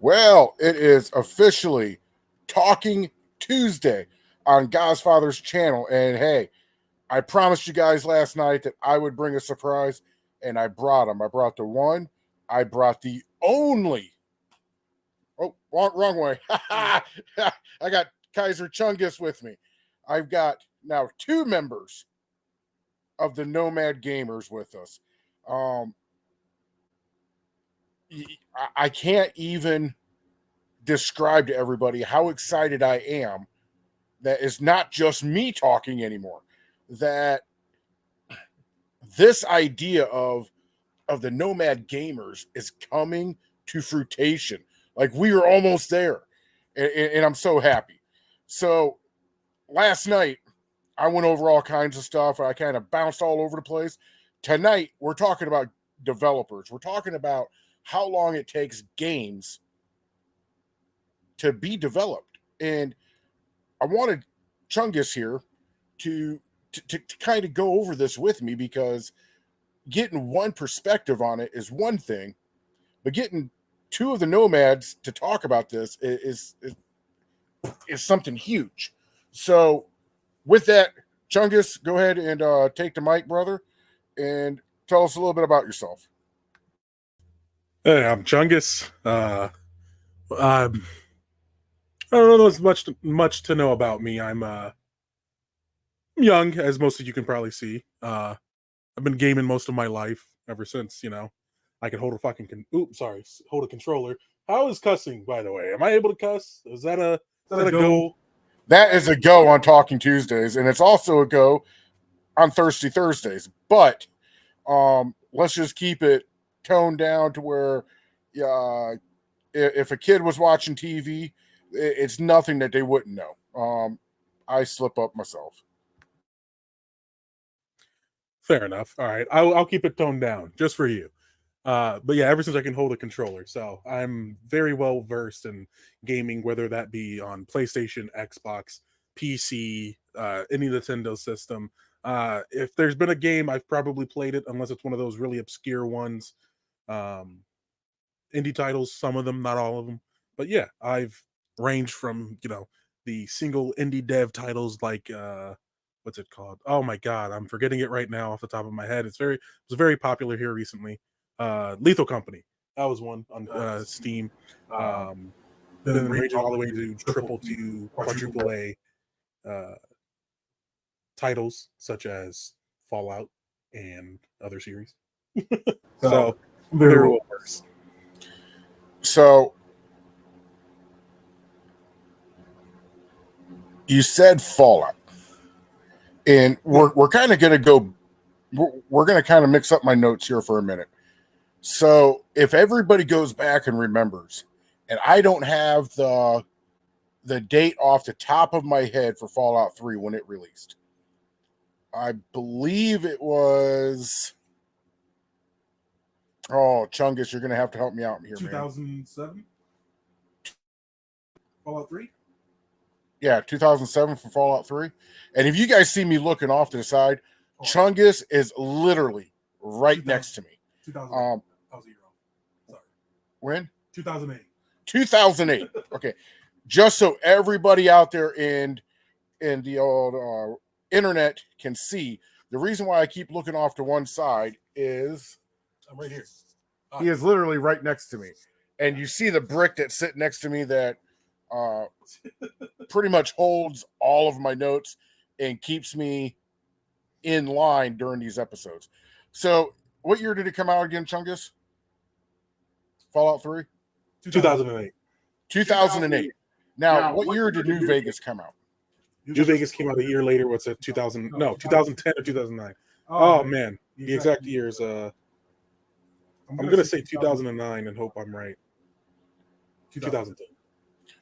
Well, it is officially Talking Tuesday on Godfather's channel. And hey, I promised you guys last night that I would bring a surprise, and I brought them. I brought the one, I brought the only. Oh, wrong way. I got Kaiser Chungus with me. I've got now two members of the Nomad Gamers with us. Um, I can't even describe to everybody how excited I am that it's not just me talking anymore. That this idea of the Nomad Gamers is coming to fruition. Like we are almost there, and I'm so happy. So last night I went over all kinds of stuff. I kind of bounced all over the place. Tonight we're talking about developers. We're talking about how long it takes games to be developed, and I wanted Chungus here to to kind of go over this with me because getting one perspective on it is one thing, but getting two of the nomads to talk about this is something huge. So, with that, Chungus, go ahead and take the mic, brother, and tell us a little bit about yourself. Hey, I'm Chungus. I don't know as much to know about me. I'm young, as most of you can probably see. I've been gaming most of my life ever since I can hold a hold a controller. How is cussing, by the way? Am I able to cuss? Is that a go? That is a go on Talking Tuesdays, and it's also a go on Thirsty Thursdays. But let's just keep it toned down to where if a kid was watching TV, it's nothing that they wouldn't know. I slip up myself. Fair enough. All right, I'll keep it toned down just for you. But yeah, ever since I can hold a controller, so I'm very well versed in gaming, whether that be on PlayStation, Xbox, PC, any Nintendo system. If there's been a game, I've probably played it, unless it's one of those really obscure ones. Um, Indie titles, some of them, not all of them. But yeah, I've ranged from the single indie dev titles like what's it called? Oh my god, I'm forgetting it right now off the top of my head. It was very popular here recently. Lethal Company. That was one on Steam. Then ranging all the way to triple to quadruple A uh, titles such as Fallout and other series. So very well versed. So you said Fallout, and we're kind of going to go. We're going to kind of mix up my notes here for a minute. So if everybody goes back and remembers, and I don't have the date off the top of my head for Fallout 3 when it released. I believe it was. Oh, Chungus, you're going to have to help me out here, 2007? Fallout 3? Yeah, 2007 for Fallout 3. And if you guys see me looking off to the side, Chungus is literally right next to me. 2008. I was a year old. Sorry. When? 2008. 2008. Okay. Just so everybody out there in the old internet can see, the reason why I keep looking off to one side is I'm right here. he is literally right next to me. And you see the brick that's sitting next to me that pretty much holds all of my notes and keeps me in line during these episodes. So, what year did it come out again, Chungus? Fallout 3? 2008. 2008. Now, what year did New Vegas come out? New Vegas came out a year later. What's it? 2000? No, 2010 or 2009. Oh man, the exact years. I'm gonna say 2009 and hope I'm right. 2010.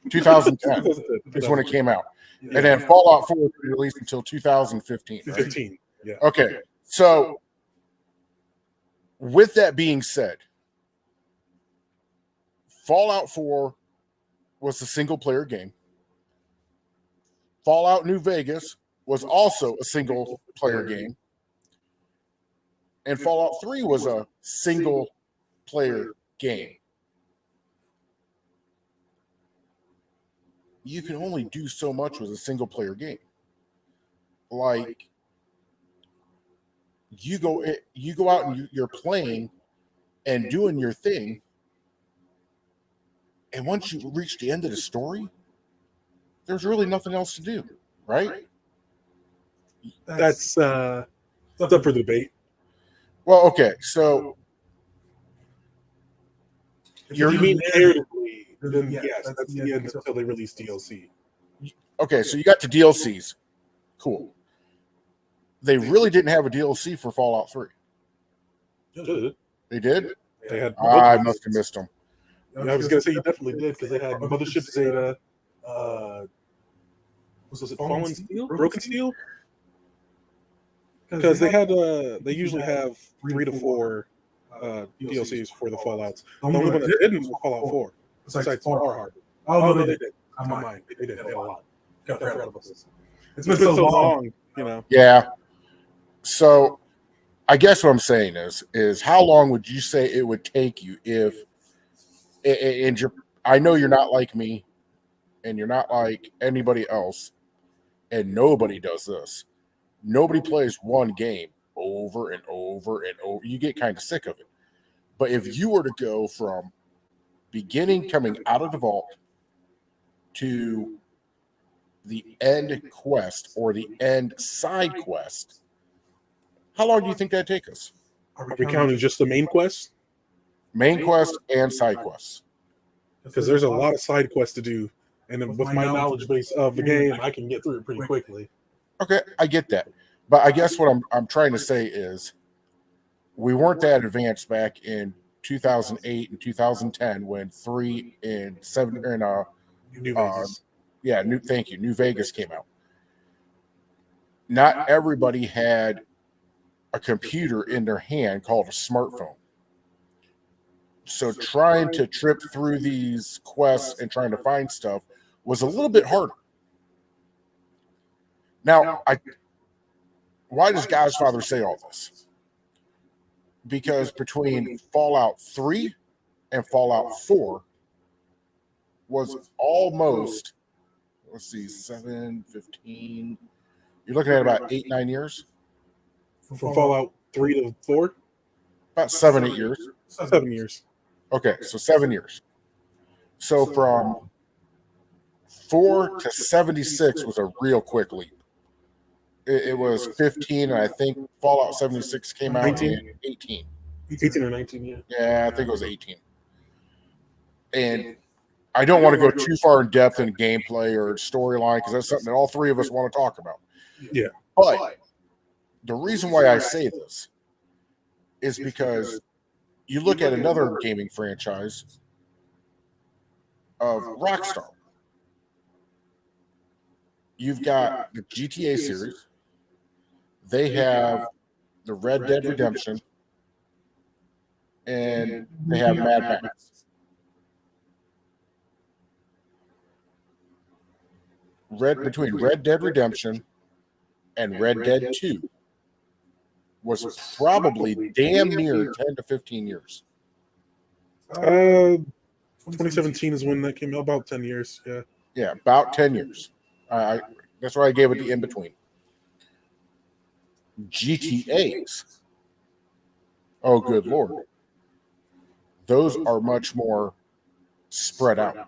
2010 is when it came out. Yeah. And then Fallout 4 was released until 2015. Right? 15. Yeah. Okay. So, with that being said, Fallout 4 was a single player game. Fallout New Vegas was also a single player game. And Fallout 3 was a single player game. you can only do so much with a single player game. Like you go out and you're playing and doing your thing, and once you reach the end of the story, there's really nothing else to do, right? That's it's up for debate. Well, okay, so If You you mean narratively, then yes, yes, that's the end until they release DLC. okay, so you got the DLCs. Cool. They really didn't have a DLC for Fallout 3. Did. They did? They had I must have missed them. Yeah, I was gonna say you definitely did because they had Mothership Zeta. Was it Fallen Steel? Broken Steel? Because they had they usually have 3 to 4 DLCs for the Fallouts. The only one that didn't was Fallout 4. Besides Far Harbor. Oh, no, they did. I'm lying. They did. They had a lot. Got I that forgot right. about this. It's It's been so long, you know. Yeah. So I guess what I'm saying is how long would you say it would take you if and I know you're not like me and you're not like anybody else, and nobody does this. Nobody plays one game over and over and over. You get kind of sick of it. But if you were to go from beginning coming out of the vault to the end quest or the end side quest, how long do you think that'd take us? Are we counting just the main quest? Main quest and side quests. Because there's a lot of side quests to do, and then with my knowledge base of the game, I can get through it pretty quickly. Okay, I get that. But I guess what I'm trying to say is we weren't that advanced back in 2008 and 2010 when 3 and 7 and New Vegas. New Vegas came out. Not everybody had a computer in their hand called a smartphone. So trying to trip through these quests and trying to find stuff was a little bit harder. Now, why does God's Father say all this? Because between Fallout 3 and Fallout 4 was almost, let's see, 7, 15. You're looking at about 8, 9 years. From Fallout 3 to 4? About 7, 8 years. 7 years. Okay, so 7 years. So from 4 to 76 was a real quick leap. It was 15, and I think Fallout 76 came out in 18. 18 or 19, yeah. Yeah, I think it was 18. And I don't want to go too far in depth in gameplay or storyline because that's something that all three of us want to talk about. Yeah. But the reason why I say this is because you look at another gaming franchise of Rockstar. You've got the GTA series. They have the Red Dead Redemption, and they have Mad Max. Between Red Dead Redemption and Red Dead 2 was probably damn near 10 to 15 years. 2017 is when that came out, about 10 years, yeah. Yeah, about 10 years. That's why I gave it the in between. GTAs. Oh, good Lord. Those are much more spread out.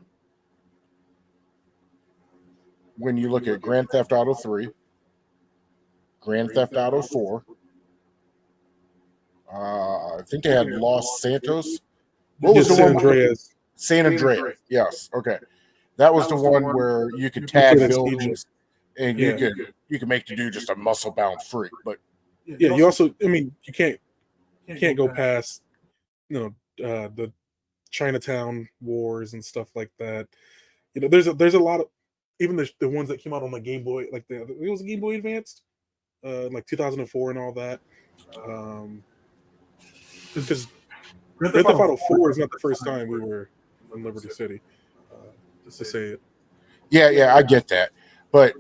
When you look at Grand Theft Auto 3, Grand Theft Auto 4, I think they had Los Santos. What was the San one? Andreas. San Andreas. Yes. Okay. That was the one where you could tag buildings and you could make the dude just a muscle bound freak. But yeah, you also, I mean, you can't go past, the Chinatown wars and stuff like that. You know, there's a lot of, even the ones that came out on the Game Boy, like it was a Game Boy Advanced, like 2004 and all that. Because Grand Theft Auto 4 is not the first time we were in Liberty City. Just to say it. Yeah, I get that. But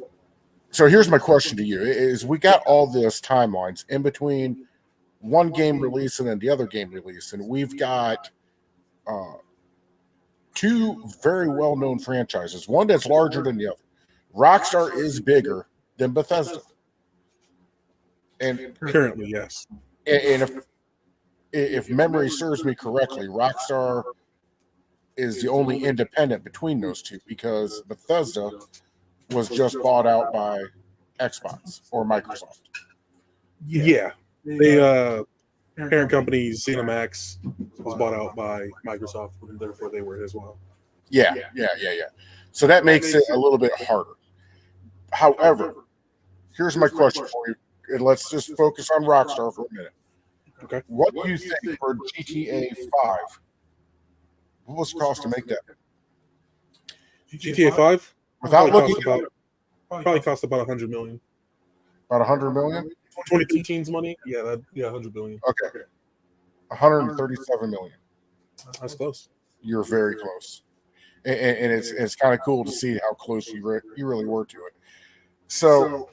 so here's my question to you: is we got all this timelines in between one game release and then the other game release, and we've got two very well-known franchises, one that's larger than the other. Rockstar is bigger than Bethesda. And Currently, yes. if memory serves me correctly, Rockstar is the only independent between those two because Bethesda was just bought out by Xbox or Microsoft. Yeah. They parent company ZeniMax was bought out by Microsoft, and therefore they were as well. Yeah. So that makes it a little bit harder. However, here's my question for you, and let's just focus on Rockstar for a minute. Okay. What do you think for GTA 5? What was the cost to make that? GTA 5 Without looking probably cost about $100 million. about 100 million? 2015's money? Yeah, $100 billion. Okay. 137 million. That's close. You're very close. And it's kind of cool to see how close you really were to it. So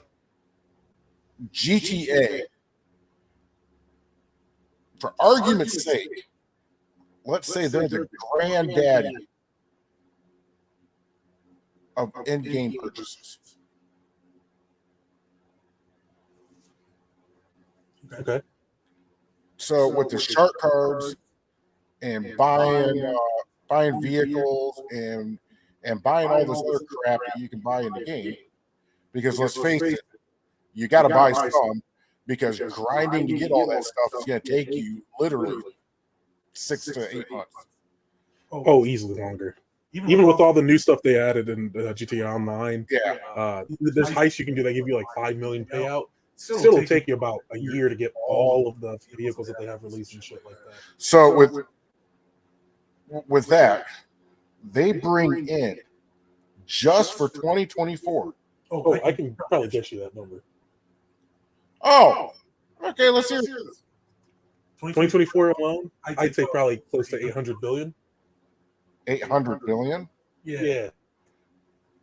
GTA, for argument's sake, let's say they're the granddaddy of in-game purchases. Okay. So with the shark cards and buying vehicles and buying all this other crap that you can buy in the game, because let's face it, you got to buy some, because grinding to get all that stuff is going to take you literally 6 to 8 months. Oh, easily longer. Even with all the new stuff they added in GTA Online, Yeah. there's heists you can do that give you like 5 million payout. Still it'll take you about a year to get all of the vehicles that they have released and shit like that. So with that, they bring in just for 2024. Oh, I can probably get you that number. Oh, okay. Let's hear it. 2024 alone, I'd say probably close to 800 billion. 800 billion. Yeah. You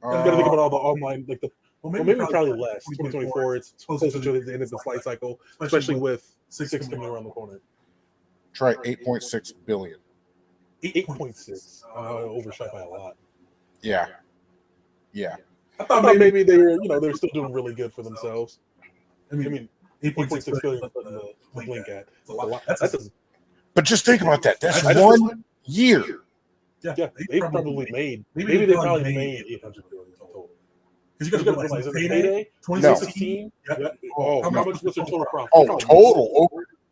gotta think about all the online, like the. Well, maybe probably less. 2024, it's closer to the end of the flight cycle, especially with 6 coming around the corner. Try 8.6 billion. 8.6, overshot by a lot. Yeah. I thought maybe they were, they're still doing really good for themselves. I mean, 8.6 billion to blink at. That's a lot. But just think about that. That's 1 year. Yeah, they probably made 800 billion total. Because you got to realize in payday 2016. No. Oh, how much was their total profit? Oh, total.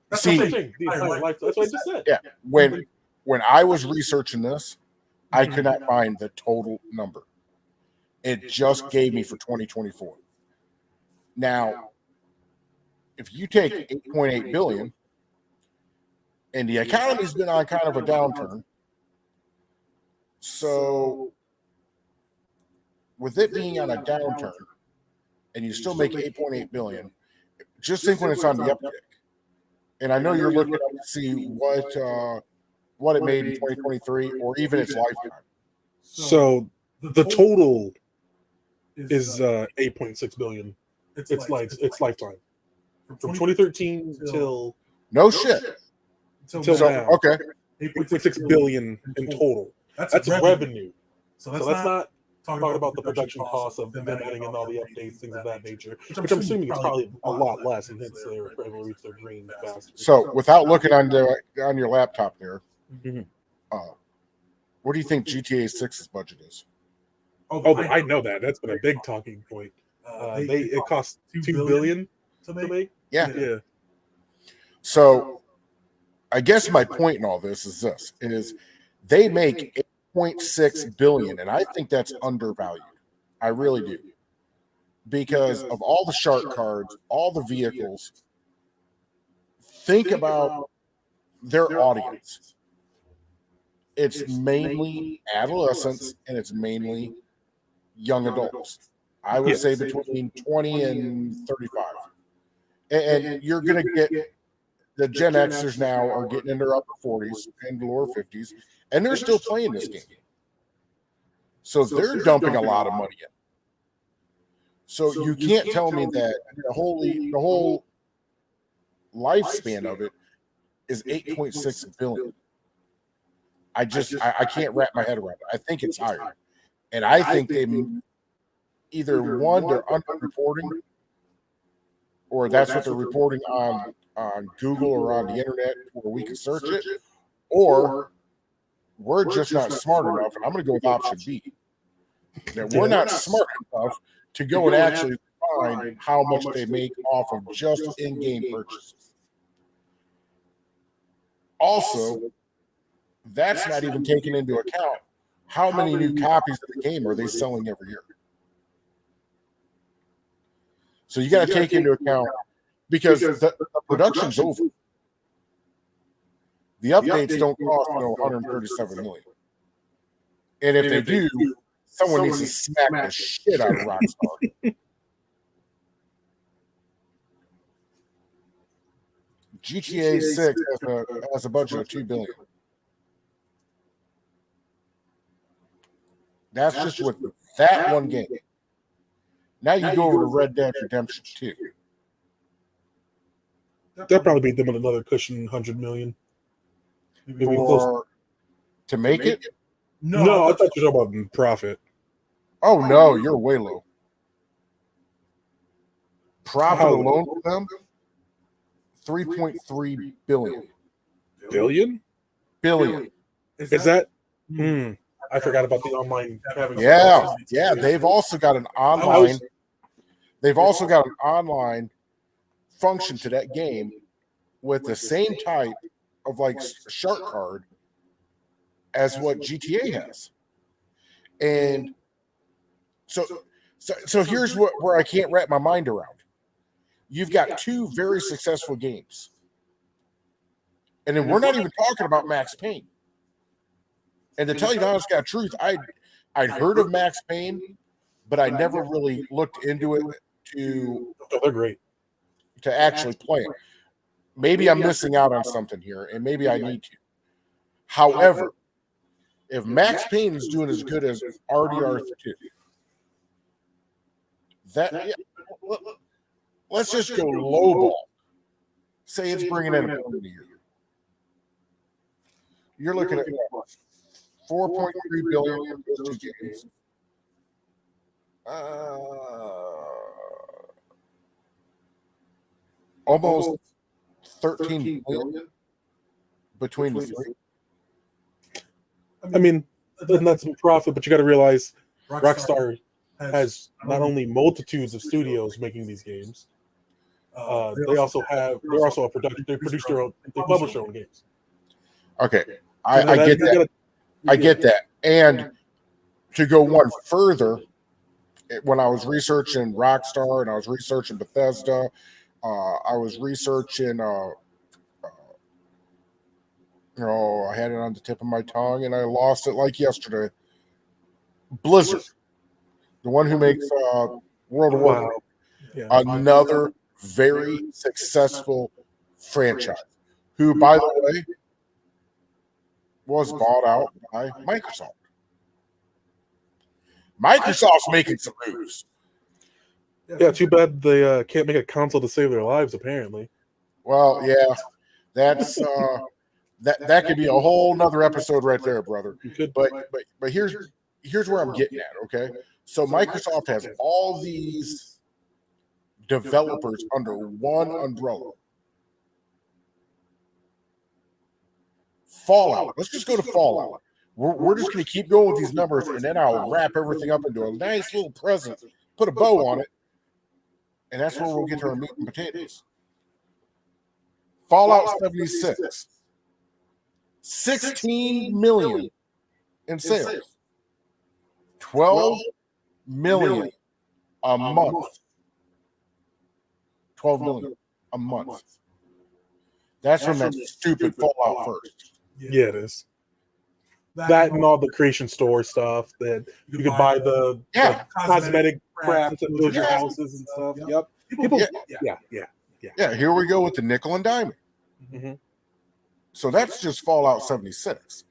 That's See, what I just said. Yeah. When I was researching this, I could not find the total number. It just gave me for 2024. Now, if you take 8.8 billion, and the economy's been on kind of a downturn, so with it being on a downturn, and you still make 8.8 billion, just think when it's on the uptick. And I know you're looking up to see what it made in 2023 or even its lifetime. So the total is 8.6 billion. It's lifetime from 2013 till no shit till so, now. Okay, 8.6 billion in total. That's revenue. So let's not talk about the production costs of them adding in all the updates, things of that nature. Which I'm assuming is probably a lot less, and hence they're able to reach their dream faster. So without looking on your laptop there, what do you think GTA 6's budget is? Oh, I know that. That's been a big talking point. It cost $2 billion to make. Yeah. So I guess my point in all this is they make 8.6 billion, and I think that's undervalued. I really do. Because of all the shark cards, all the vehicles. Think about their audience. It's mainly adolescents and it's mainly young adults. I would say between 20 and 35. And you're going to get the Gen Xers now are getting in their upper 40s and lower 50s, and they're still playing this game. So they're dumping a lot of money in. So you can't tell me that the whole lifespan of it is 8.6 billion. I can't wrap my head around it. I think it's higher. And I think they either one, they're underreporting, or that's what they're reporting on Google or on the internet where we can search it, or we're just not smart enough. And I'm going to go with option B. That we're not smart enough to go and actually find how much they make off of just in-game purchases. Also, that's not even taking into account how many new copies of the game are they selling every year. So you got to take into account, because the production's over. The updates don't cost 137 million. And if they do, someone needs to smack the shit out of Rockstar. GTA 6 has a budget of $2 billion. That's just with that one game. Now you go over to Red Dead Redemption 2. That'll probably beat them with another cushion 100 million. Maybe close. To make it? No, I thought you were talking about profit. Oh no, you're way low. Profit alone for them, 3.3 billion. Billion? Billion. Is that? I forgot about the online. Yeah. They've also got an online. They've also got an online function to that game with the same type of like shark card as what GTA has. And so here's where I can't wrap my mind around. You've got two very successful games. And then we're not even talking about Max Payne. And to tell you the honest God truth, I'd heard of Max Payne, but I never really looked into it to they're great. To actually play it. Maybe I'm missing out on something here, and maybe I need to. However, if Max Payne is doing as good as RDR2, let's just go lowball. Say it's bringing in $1 billion a year. You're looking at 4.3 billion for those two games. Almost 13 billion between the three. I mean, that's some profit, but you got to realize Rockstar has not only multitudes of studios making these games. They're also a production. They publish their own games. Okay, I get that. I get that. And to go one further, when I was researching Rockstar and I was researching Bethesda, I was researching, I had it on the tip of my tongue and I lost it like yesterday. Blizzard, the one who makes World of Warcraft, another very successful franchise, who, by the way, was bought out by Microsoft. Microsoft's making some moves. Yeah, too bad they can't make a console to save their lives, apparently. Well, yeah, that's that could be a whole nother episode right there, brother. But here's where I'm getting at, okay? So Microsoft has all these developers under one umbrella. Fallout. Let's just go to Fallout. We're just going to keep going with these numbers, and then I'll wrap everything up into a nice little present, put a bow on it, and that's where we'll get to our meat and potatoes. Fallout 76. 16 million in sales. 12 million a month. 12 million a month. That's from that stupid Fallout first. Yeah, it is. That and all the creation store stuff that you could buy the cosmetic crap to build your houses and stuff. Yep. People. Yeah. Here we go with the nickel and diamond. Mm-hmm. So that's just Fallout 76.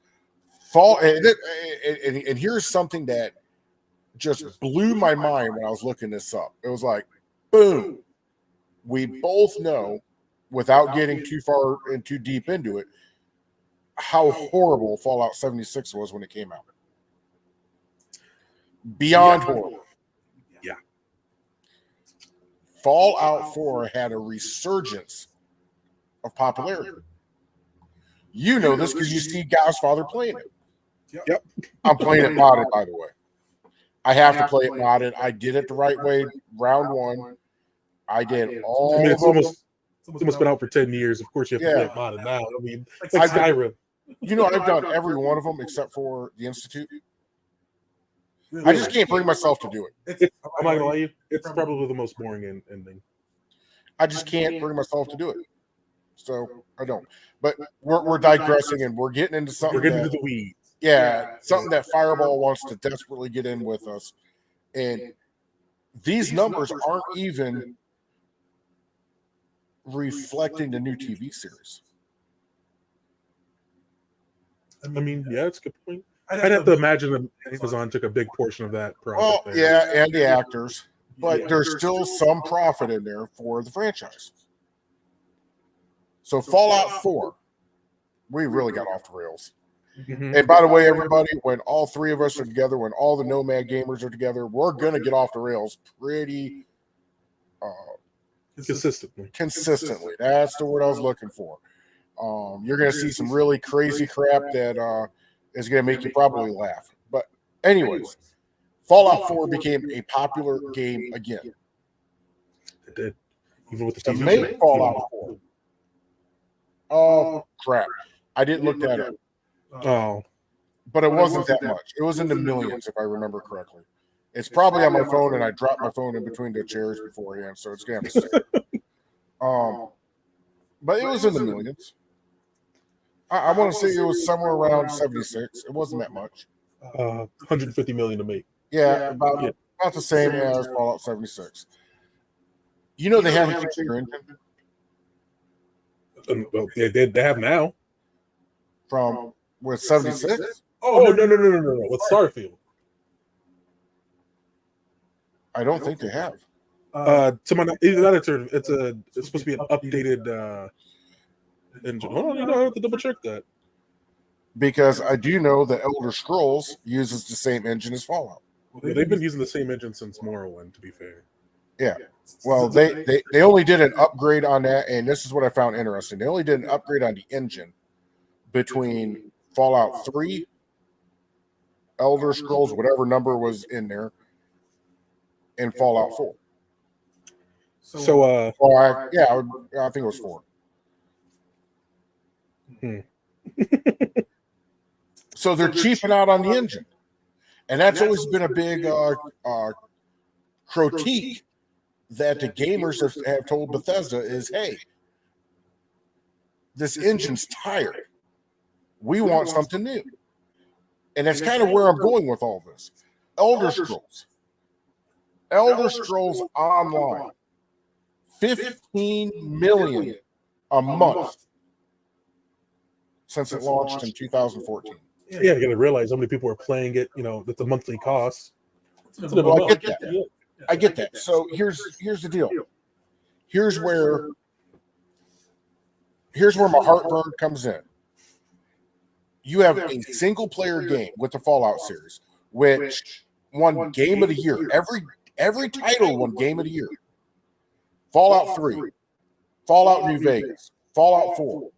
And here's something that just blew my mind when I was looking this up. It was like, boom. We both know, without getting too far and too deep into it, how horrible Fallout 76 was when it came out. Beyond horrible. Yeah. Fallout 4 had a resurgence of popularity. You know this because you see Godfather playing it. Yep. I'm playing it modded, by the way. I have to play it modded. I did it the right way. Round 1. I did all I mean, it's of them. almost been out for 10 years. Of course, you have to play it modded now. I mean, it's like Skyrim. You know, I've done every one of them except for the Institute. I just can't bring myself to do it. I'm not gonna lie to you. It's probably the most boring ending. I just can't bring myself to do it. So I don't. But we're digressing and we're getting into something. We're getting into the weeds. Yeah, something that Fireball wants to desperately get in with us. And these numbers aren't even reflecting the new TV series. I mean, yeah, it's a good point. I'd have to imagine that Amazon took a big portion of that profit. Well, there. yeah, and the actors. But there's still some profit in there for the franchise. So Fallout 4, we really got off the rails. Mhm. And by the way, everybody, when all three of us are together, when all the Nomad gamers are together, we're going to get off the rails pretty consistently. That's the word I was looking for. You're going to see some really crazy crap that is going to make you probably laugh. But anyways, Fallout 4 became a popular game again. It did. Even with the To TV make show. Fallout 4. Oh, crap. I didn't look that up. Oh, But it wasn't that much. It was in the millions, if I remember correctly. It's probably on my phone, and I dropped my phone in between the chairs beforehand, so it's going to have to stay. But it was in the millions. I want to say it was somewhere around 76. It wasn't that much. 150 million to make. Yeah, about the same as Fallout 76. You know they haven't fixed their engine Well, they have now. from with 76? Oh, no. With Starfield. I don't think they have. To my either that it's supposed to be an updated engine. Hold on, I have to double check that. Because I do know that Elder Scrolls uses the same engine as Fallout. Well, they've been using the same engine since Morrowind, to be fair. Yeah. Well, they only did an upgrade on that, and this is what I found interesting. They only did an upgrade on the engine between Fallout 3, Elder Scrolls, whatever number was in there, and Fallout 4. So, I think it was 4. So they're cheaping out on the engine. And that's always been a big critique that the gamers have told Bethesda is, hey, this engine's tired. We want something new. And that's kind of where I'm going with all this. Elder Scrolls Online, 15 million a month since it launched in 2014. Yeah, you got to realize how many people are playing it. You know, that's a monthly cost. Well, I get that. I get that. So here's the deal. Here's where my heartburn comes in. You have a single player game with the Fallout series, which won Game of the Year. Every title won Game of the Year. Fallout 3, Fallout New Vegas, Fallout 4.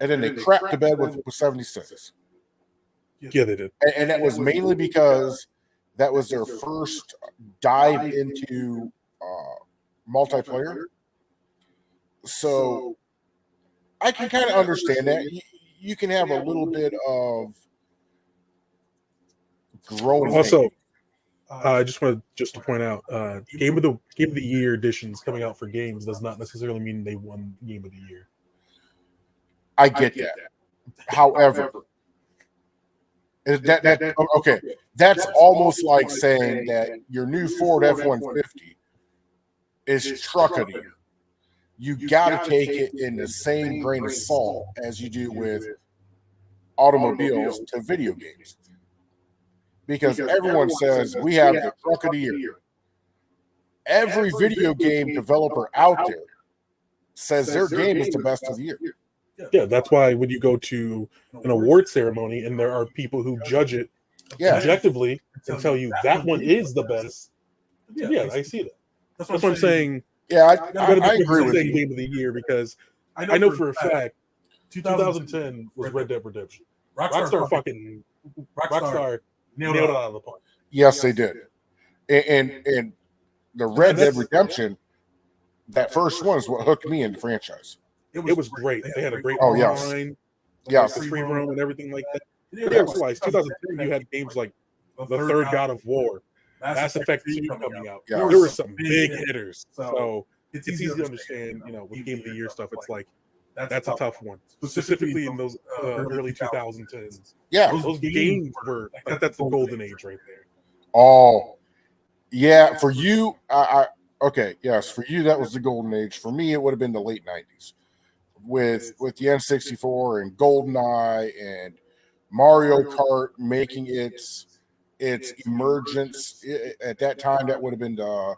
And then they crapped to bed with 76. Yeah, they did. And that was mainly because that was their first dive into multiplayer. So I can kind of understand that. You can have a little bit of growing. Also, I just wanted to point out, Game of the Year editions coming out for games does not necessarily mean they won Game of the Year. I get that. However, that's almost like saying that your new Ford F-150 is truck of the year. You got to take it in the same grain of salt as you do with automobiles to video games. Because everyone says we have the truck of the year. Every video game developer out there says their game is the best of the year. Yeah, that's why when you go to an award ceremony and there are people who judge it Yeah. objectively and tell you that one is the best, yeah, I see that. That's what I'm saying. Yeah, I I agree with saying you. Game of the Year because I know for a fact 2010 was Red Dead Redemption. Rockstar nailed it out of the park. Yes, they did. And the Red Dead Redemption, that first one is what hooked me into the franchise. It was great. They had a great Oh, yes. online, Yes. the free roam and everything like that. You realize 2010 you had games like the third God of War, Mass Effect 2 coming out. Yeah. There were some big hitters. So it's easy to understand, with Game of the Year stuff, it's like that's a tough one. Specifically in those early 2010s. Yeah. Those games were that's the golden age right there. Oh, yeah. For you, okay, yes, for you that was the golden age. For me, it would have been the late 90s with the N64 and GoldenEye and Mario Kart making its emergence. At that time, that would have been the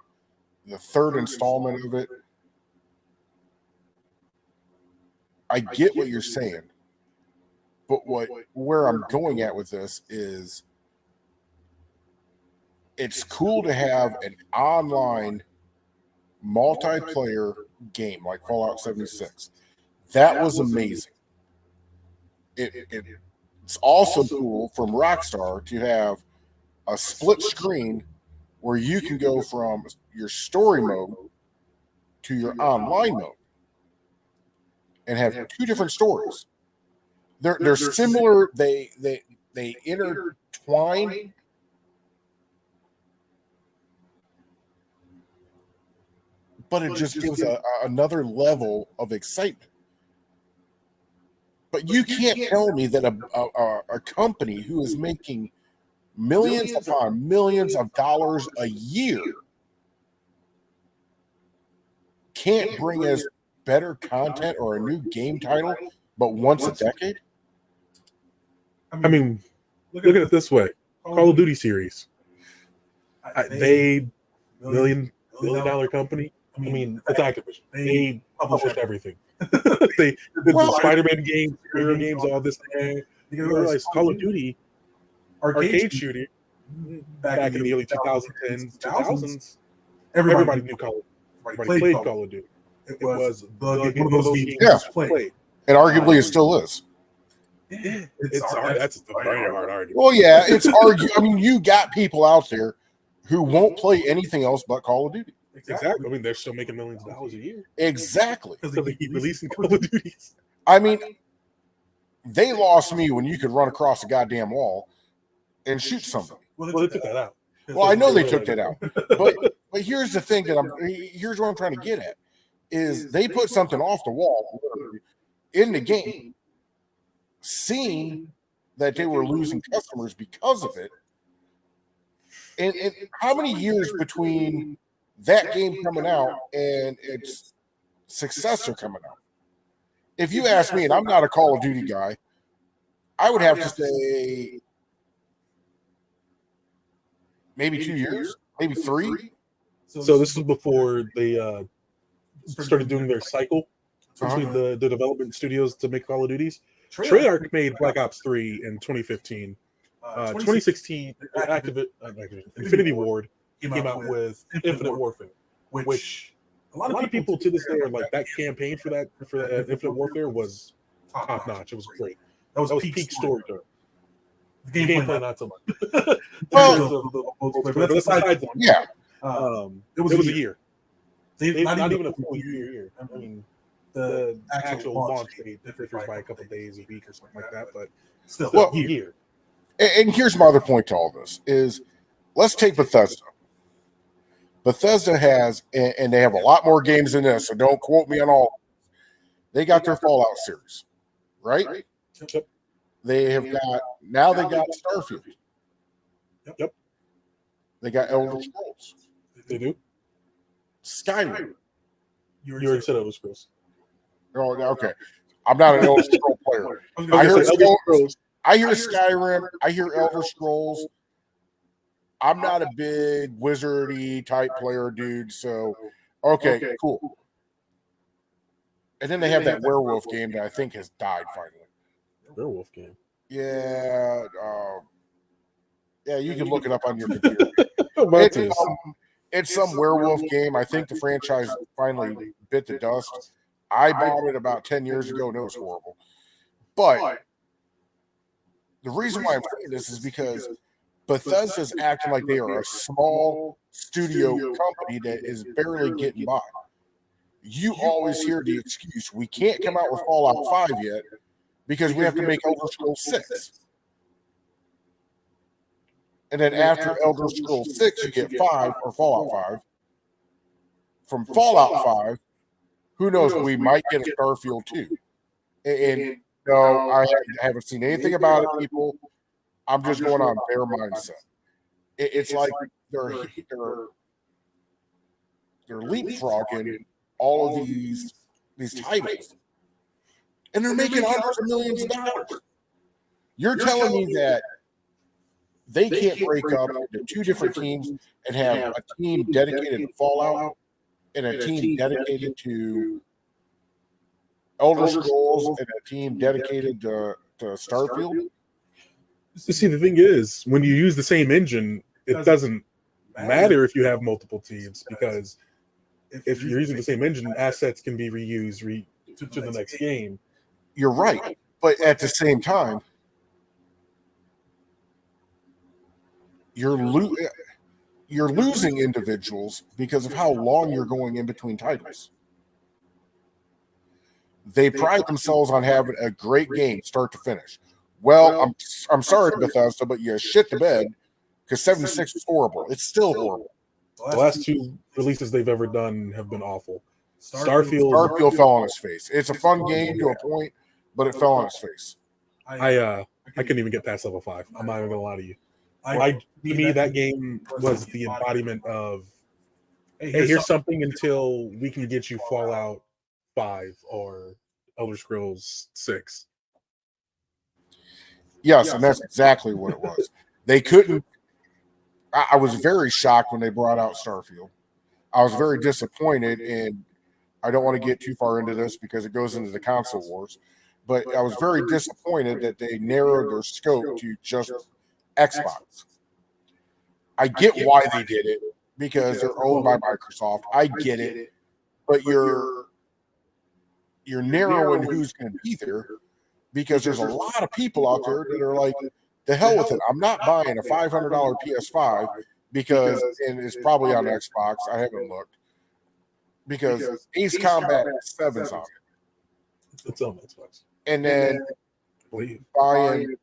third installment of it. I get what you're saying, but where I'm going at with this is it's cool to have an online multiplayer game like Fallout 76. That was amazing. It's also cool from Rockstar to have a split screen where you can go from your story mode to your online mode and have two different stories. They're similar. They intertwine. But it just gives another level of excitement. But you can't tell me that a company who is making millions upon millions of dollars a year can't bring us better content or a new game title, but once a decade? I mean, look at it this way: Call of Duty series. They $1 billion company. I mean, it's Activision. They published everything. They did the Spider-Man games, superhero games, all this. You realize Call of Duty, arcade shooter, back in the early 2010s, 2000s, everybody knew Call of Duty. Everybody played Call of Duty. It was one of those games played. And arguably it still is. It's hard. That's a very hard argument. Well, yeah, it's argued. I mean, you got people out there who won't play anything else but Call of Duty. Exactly. I mean, they're still making millions of dollars a year. Exactly. Because they keep releasing Call of Duties. I mean, they lost me when you could run across a goddamn wall and shoot somebody. Well, they took that out. Well, I know they took that out. But here's the thing here's what I'm trying to get at is they put something off the wall in the game, seeing that they were losing customers because of it. And how many years between that game coming out and its successor coming out? If you ask me, and I'm not a Call of Duty guy, I would have to say maybe 2 years, maybe 3. So this was before they started doing their cycle between the development studios to make Call of Duties. Treyarch made Black Ops 3 in 2015. 2016, Infinity Ward came out with Infinite Warfare, which a lot of people to this day are like, that campaign for that Infinite Warfare was top notch. It was great. That was peak story time. The gameplay not so much. But that's besides one. Yeah. It was a year. Not even a full year. I mean, the actual launch date differs by a couple days, a week, or something like that. But still, a year. And here's my other point to all this is, let's take Bethesda. Bethesda has, and they have a lot more games than this, so don't quote me on all. They got their Fallout series, right? Yep. They have got, now they got Starfield. Yep. They got Elder Scrolls. They do. Skyrim. You already said Elder Scrolls. Oh, okay. I'm not an Elder Scrolls player. I hear Skyrim. I hear Elder Scrolls. I'm not a big wizardy type player, dude. So, okay, cool. And then they have that werewolf game that I think has died finally. Werewolf game. Yeah, yeah, you can look it up on your computer. About to. It's some werewolf game. I think the franchise finally bit the dust. I bought it about 10 years ago, and it was horrible. But the reason why I'm saying this is because Bethesda's acting like they are a small studio company that is barely getting by. You always hear the excuse, we can't come out with Fallout 5 yet because we have to make Elder Scrolls 6. And then after Elder Scrolls 6, you get 5 or Fallout 5. From Fallout 5, who knows, we might get a Starfield 2. And no, I haven't seen anything about it, people. I'm just going on their mindset. It's like they're leapfrogging all of these titles. And they're making hundreds of millions of dollars. You're telling me that they can't break up into two different teams and have a team dedicated to Fallout and a team dedicated to Elder Scrolls and a team dedicated to Starfield? You see, the thing is, when you use the same engine, it doesn't matter if you have multiple teams, because if you're using the same engine, assets can be reused to the next game. You're right. But at the same time, you're losing individuals because of how long you're going in between titles. They pride themselves on having a great game start to finish. Well, I'm sorry, Bethesda, but you shit the bed because 76 is horrible. It's still horrible. The last two releases they've ever done have been awful. Starfield fell on his face. It's a fun game to a point, but it fell on his face. I couldn't even get past level 5. I'm not even gonna lie to you. To me, that game was the embodiment of, hey, here's something until we can get you Fallout 5 or Elder Scrolls 6. Yes, and that's exactly what it was. They couldn't. I was very shocked when they brought out Starfield. I was very disappointed, and I don't want to get too far into this because it goes into the console wars, but I was very disappointed that they narrowed their scope to just Xbox. I get why they did it because they're owned by Microsoft. I get it, but you're narrowing who's going to be there because there's a lot of people out there that are like, the hell with it. I'm not buying a $500 PS5 because, and it's probably on Xbox. I haven't looked because Ace Combat 7's on it. It's on Xbox. And then buying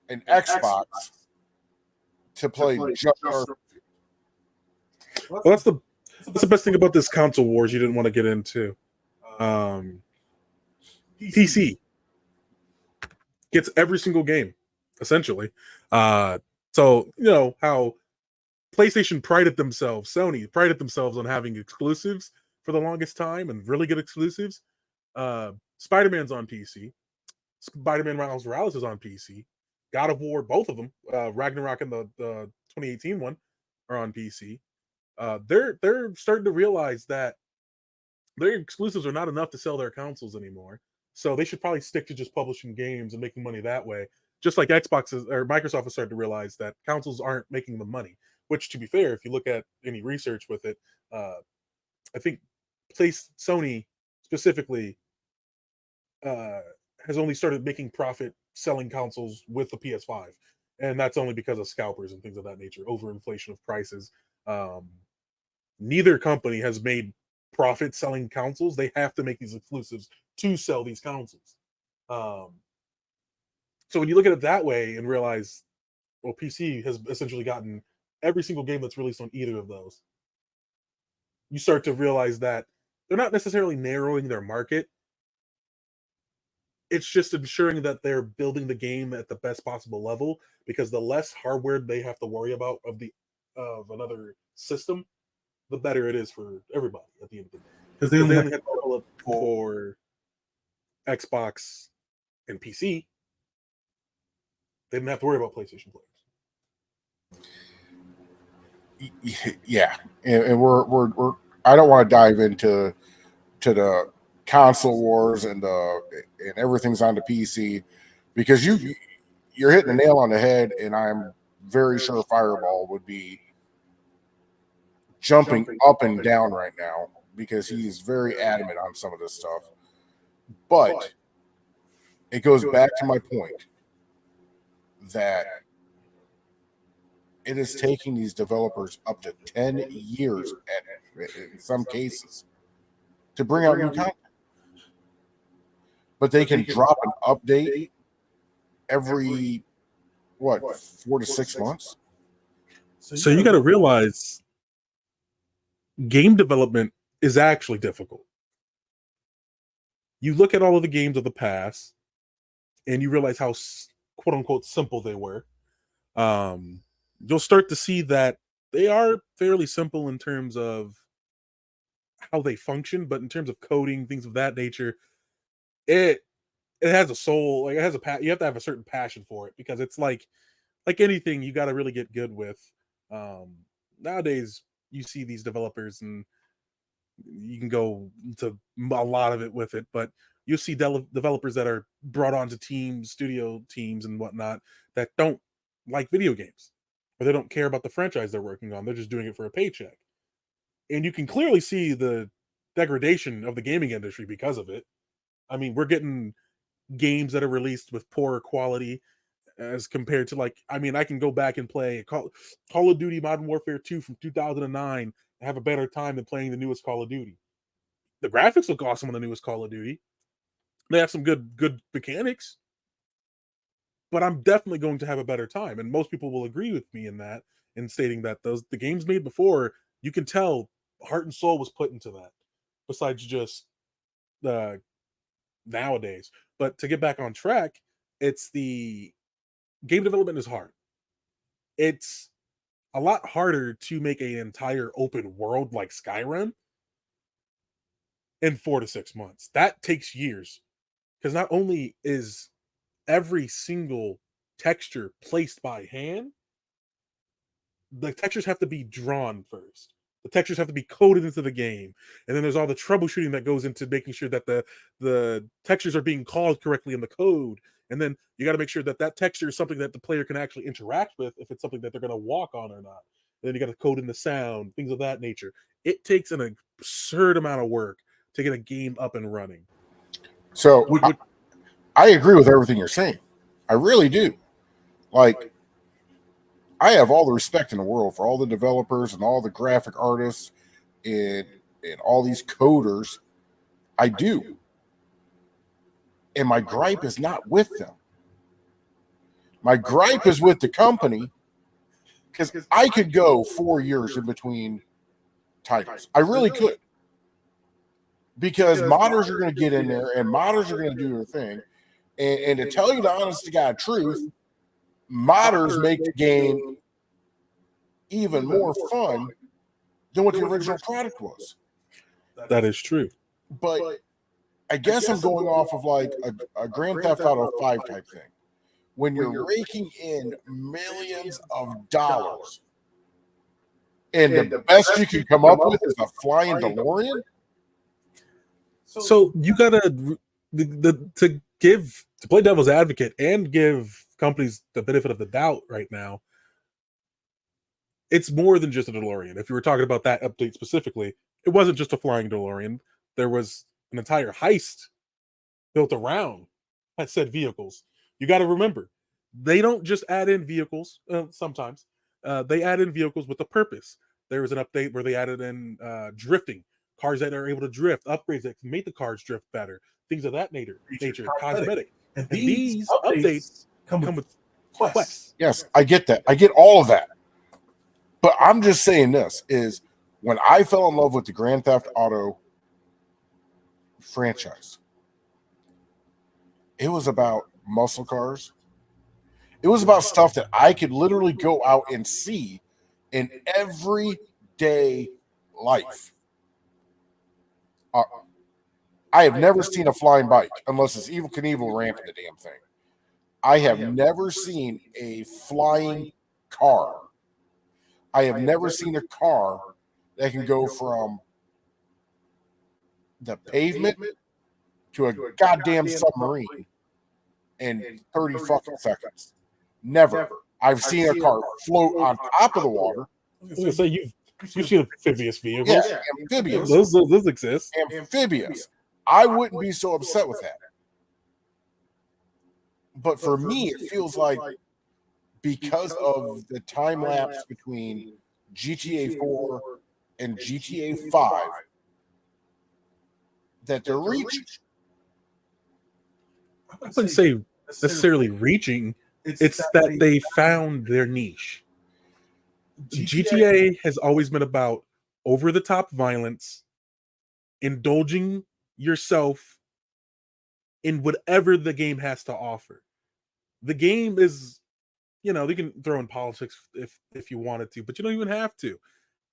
an Xbox to play just Starfield. Well, that's the best thing about this console wars you didn't want to get into. PC gets every single game, essentially. So, you know, how PlayStation prided themselves, Sony prided themselves on having exclusives for the longest time and really good exclusives. Spider-Man's on PC. Spider-Man Miles Morales is on PC. God of War, both of them, Ragnarok and the 2018 one, are on PC. They're starting to realize that their exclusives are not enough to sell their consoles anymore. So they should probably stick to just publishing games and making money that way. Just like Microsoft has started to realize that consoles aren't making the money. Which, to be fair, if you look at any research with it, I think Sony specifically has only started making profit selling consoles with the PS5, and that's only because of scalpers and things of that nature, overinflation of prices. Neither company has made profit selling consoles. They have to make these exclusives to sell these consoles. So when you look at it that way and realize, well, PC has essentially gotten every single game that's released on either of those, you start to realize that they're not necessarily narrowing their market. It's just ensuring that they're building the game at the best possible level, because the less hardware they have to worry about of another system, the better it is for everybody at the end of the day. Because they only have to develop for Xbox and PC. They didn't have to worry about PlayStation players. Yeah, and we're I don't want to dive into the console wars and everything's on the PC, because you're hitting the nail on the head, and I'm very sure Fireball would be jumping up and down right now because he's very adamant on some of this stuff. But it goes back to my point that it is taking these developers up to 10 years in some cases to bring out new content. But they can drop an update every, 4 to 6 months? So you got to realize game development is actually difficult. You look at all of the games of the past and you realize how quote unquote simple they were. You'll start to see that they are fairly simple in terms of how they function, but in terms of coding, things of that nature, it has a soul. Like, it has you have to have a certain passion for it, because it's like anything, you got to really get good with. Nowadays you see these developers, and you can go to a lot of it with it, but you see developers that are brought onto studio teams and whatnot, that don't like video games, or they don't care about the franchise they're working on. They're just doing it for a paycheck. And you can clearly see the degradation of the gaming industry because of it. I mean, we're getting games that are released with poorer quality as compared to, I can go back and play Call of Duty Modern Warfare 2 from 2009 and have a better time than playing the newest Call of Duty. The graphics look awesome on the newest Call of Duty. They have some good mechanics, but I'm definitely going to have a better time. And most people will agree with me in that, in stating that the games made before, you can tell heart and soul was put into that, besides just nowadays. But to get back on track, it's the game development is hard. It's a lot harder to make an entire open world like Skyrim in 4 to 6 months. That takes years, because not only is every single texture placed by hand, the textures have to be drawn first. The textures have to be coded into the game, and then there's all the troubleshooting that goes into making sure that the textures are being called correctly in the code. And then you got to make sure that texture is something that the player can actually interact with, if it's something that they're going to walk on or not. And then you got to code in the sound, things of that nature. It takes an absurd amount of work to get a game up and running. So I agree with everything you're saying. I really do. Like, I have all the respect in the world for all the developers and all the graphic artists and all these coders. I do. And my gripe is not with them. My gripe is with the company, because I could go 4 years in between titles. I really could. Because modders are going to get in there, and modders are going to do their thing. And to tell you the honest to God truth, modders make the game even more fun than what the original product was. That is true. But I guess I'm going off of like a Grand Theft Auto 5 type thing. When you're raking in millions of dollars, and the best you can come up with is a flying DeLorean. So you gotta to play devil's advocate and give companies the benefit of the doubt right now. It's more than just a DeLorean. If you were talking about that update specifically, it wasn't just a flying DeLorean. There was an entire heist built around said vehicles. You got to remember, they don't just add in vehicles. Sometimes they add in vehicles with a purpose. There was an update where they added in drifting, cars that are able to drift, upgrades that can make the cars drift better, things of that nature, cosmetic. And these updates come with quests. Yes, I get that. I get all of that. But I'm just saying this is, when I fell in love with the Grand Theft Auto franchise, it was about muscle cars. It was about stuff that I could literally go out and see in everyday life. I have never seen a flying bike unless it's Evel Knievel ramping the damn thing. I have never seen a flying car. I have never seen a car that can go from the pavement to a goddamn submarine in 30 fucking seconds. Never. I've seen a car float on top of the water. I was gonna say you've seen amphibious vehicles. Yeah, amphibious. Those exist. Amphibious. I wouldn't be so upset with that. But for me, it feels like because of the time lapse between GTA 4 and GTA 5 that they're reaching. I wouldn't say necessarily reaching. It's that they found their niche. GTA has always been about over-the-top violence, indulging yourself in whatever the game has to offer. The game is, you can throw in politics if you wanted to, but you don't even have to.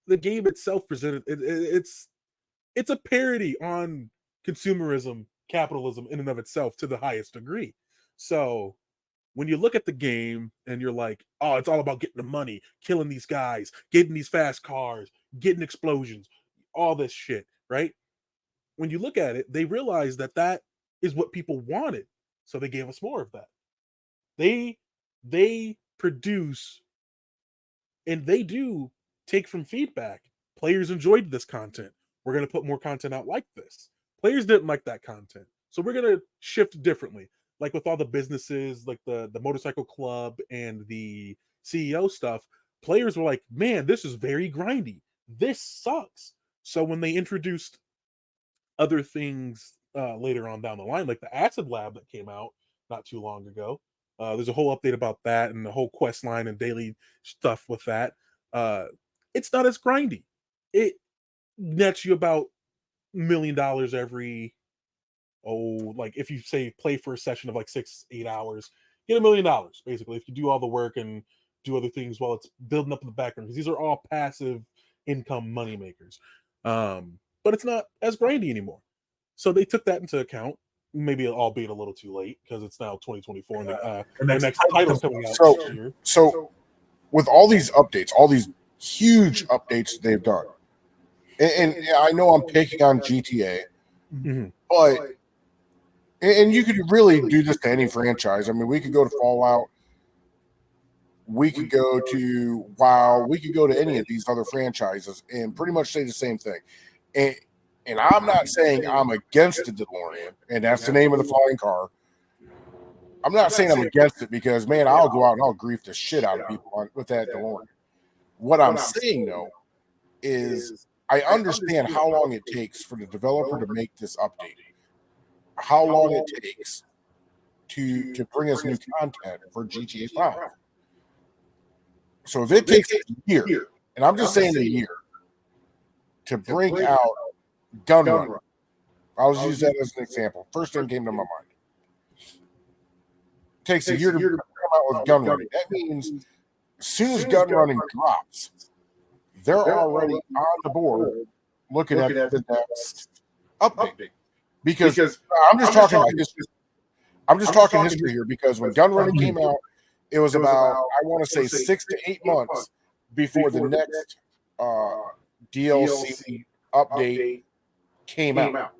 The game itself presented it's a parody on consumerism, capitalism in and of itself to the highest degree. So when you look at the game and you're like, oh, it's all about getting the money, killing these guys, getting these fast cars, getting explosions, all this shit, right? When you look at it, they realize that is what people wanted. So they gave us more of that. They produce and they do take from feedback. Players enjoyed this content. We're going to put more content out like this. Players didn't like that content. So we're going to shift differently. Like with all the businesses, like the motorcycle club and the CEO stuff, players were like, man, this is very grindy. This sucks. So when they introduced other things later on down the line, like the Acid Lab that came out not too long ago, there's a whole update about that and the whole quest line and daily stuff with that. It's not as grindy. It nets you about $1 million every, like if you say play for a session of like 6-8 hours, get $1 million basically if you do all the work and do other things while it's building up in the background, because these are all passive income money makers. But it's not as grindy anymore. So they took that into account. Maybe albeit a little too late because it's now 2024 and the next title's coming out next year. So with all these updates, all these huge updates they've done, and I know I'm picking on GTA, but and you could really do this to any franchise. I mean, we could go to Fallout, we could go to WoW, we could go to any of these other franchises and pretty much say the same thing. And I'm not saying I'm against the DeLorean, and that's the name of the flying car. I'm not saying I'm against it because, man, I'll go out and I'll grief the shit out of people with that DeLorean. What I'm saying, though, is I understand how long it takes for the developer to make this update, how long it takes to bring us new content for GTA 5. So if it takes a year, and I'm just saying a year, to bring out Gunrunning. I'll just use that as an example. First thing came to my mind. It takes a year to come out with Gunrunning. That means as soon as Gunrunning drops, they're already on the board looking at the next update. Because I'm just talking about history. I'm just talking history here because when Gunrunning came out, it was about, I want to say, 6 to 8 months before the next DLC update came out.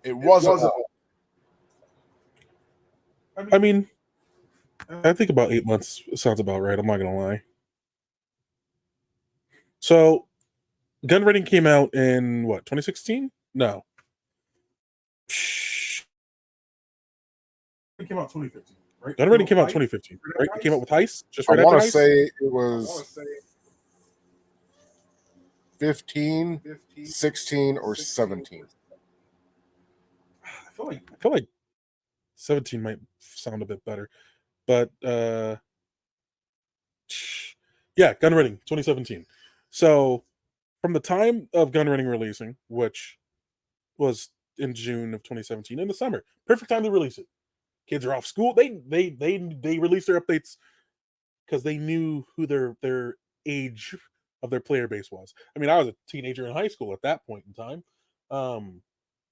It wasn't. I mean, I think about 8 months sounds about right. I'm not gonna lie. So, Gunrunning came out in what, 2016? No. It came out 2015, right? Gunrunning came out 2015, right? It came out with Heist. Just right I after want to Heist? say it was 15, 16, or 17. I feel like 17 might sound a bit better, but yeah, Gunrunning 2017. So from the time of Gunrunning releasing, which was in June of 2017, in the summer, perfect time to release it. Kids are off school. They released their updates because they knew who their age of their player base was. I mean, I was a teenager in high school at that point in time.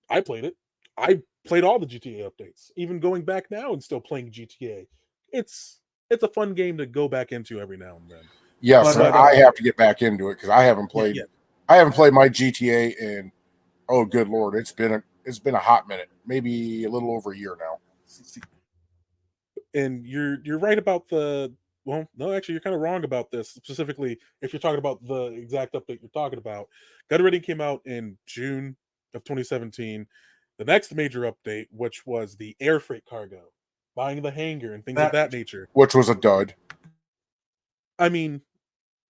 I played it. I played all the GTA updates, even going back now and still playing GTA. It's a fun game to go back into every now and then. Yes, but I have to get back into it because I haven't played. I haven't played my GTA in, oh good lord, it's been It's been a hot minute, maybe a little over a year now. And you're right about well, no, actually, you're kind of wrong about this. Specifically, if you're talking about the exact update you're talking about, Gun Ready came out in June of 2017. The next major update, which was the air freight cargo, buying the hangar and things of that nature, which was a dud. I mean,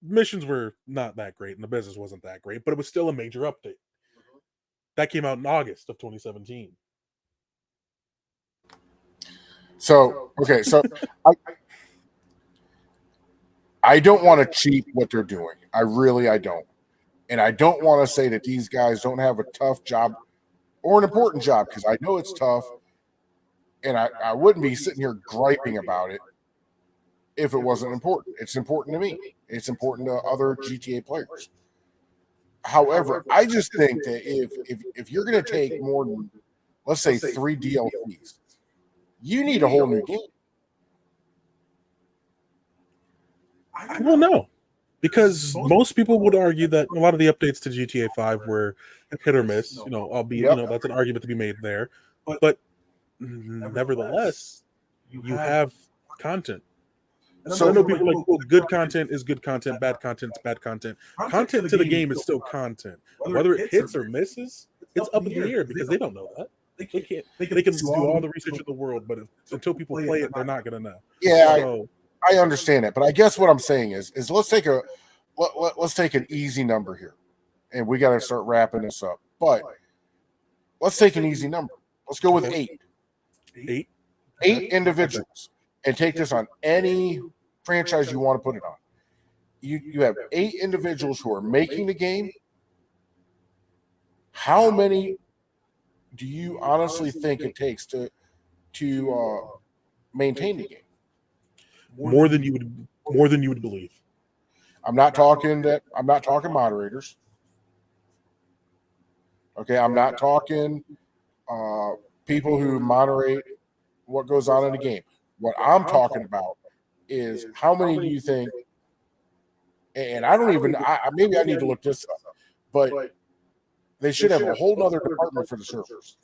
missions were not that great and the business wasn't that great, but it was still a major update. That came out in August of 2017. So, okay, so I don't want to cheat what they're doing. I don't. And I don't want to say that these guys don't have a tough job or an important job, because I know it's tough. And I wouldn't be sitting here griping about it if it wasn't important. It's important to me. It's important to other GTA players. However, I just think that if you're going to take more than, let's say, 3 DLCs, you need a whole new game. I don't know, because most people would argue that a lot of the updates to GTA 5 were hit or miss. Albeit that's an argument to be made there, but nevertheless, you have content. So I know people are like, well, good content is good content, bad content is bad content. Content to the game is still content. Whether it hits or misses, it's up in the air because they don't know that. They can't. They can do all the research in the world, but until people play it, they're not gonna know. Yeah, so, I understand that, but I guess what I'm saying is let's take an easy number here, and we got to start wrapping this up. But let's take an easy number. Let's go with 8. 8 individuals, and take this on any franchise you want to put it on. You have 8 individuals who are making the game. How many do you honestly think it takes to maintain the game? More than you would believe. I'm not talking moderators. Okay, I'm not talking people who moderate what goes on in the game. What I'm talking about is how many do you think? And I don't even. Maybe I need to look this up, but they should have a whole other department for the servers.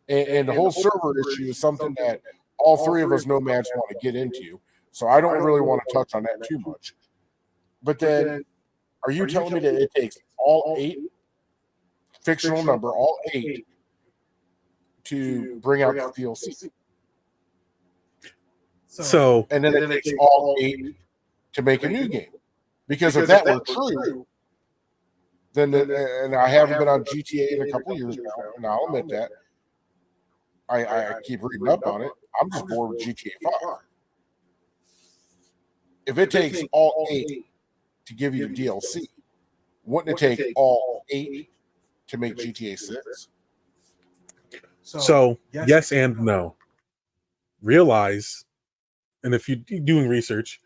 And the whole server issue is something that all 3 of us nomads want to get into. So I don't really want to touch on that too much. But then, are you telling me that it takes all 8, fictional number, all 8, to bring out the DLC? So, and then it takes all 8 to make a new game. Because if that were true, then and I haven't been on GTA in a couple of years now, and I'll admit that. I keep reading up on it. I'm just bored with GTA 5. If it takes all 8 to give you the DLC, wouldn't it take all 8 to make GTA 6? So yes and no. Realize, and if you're doing research,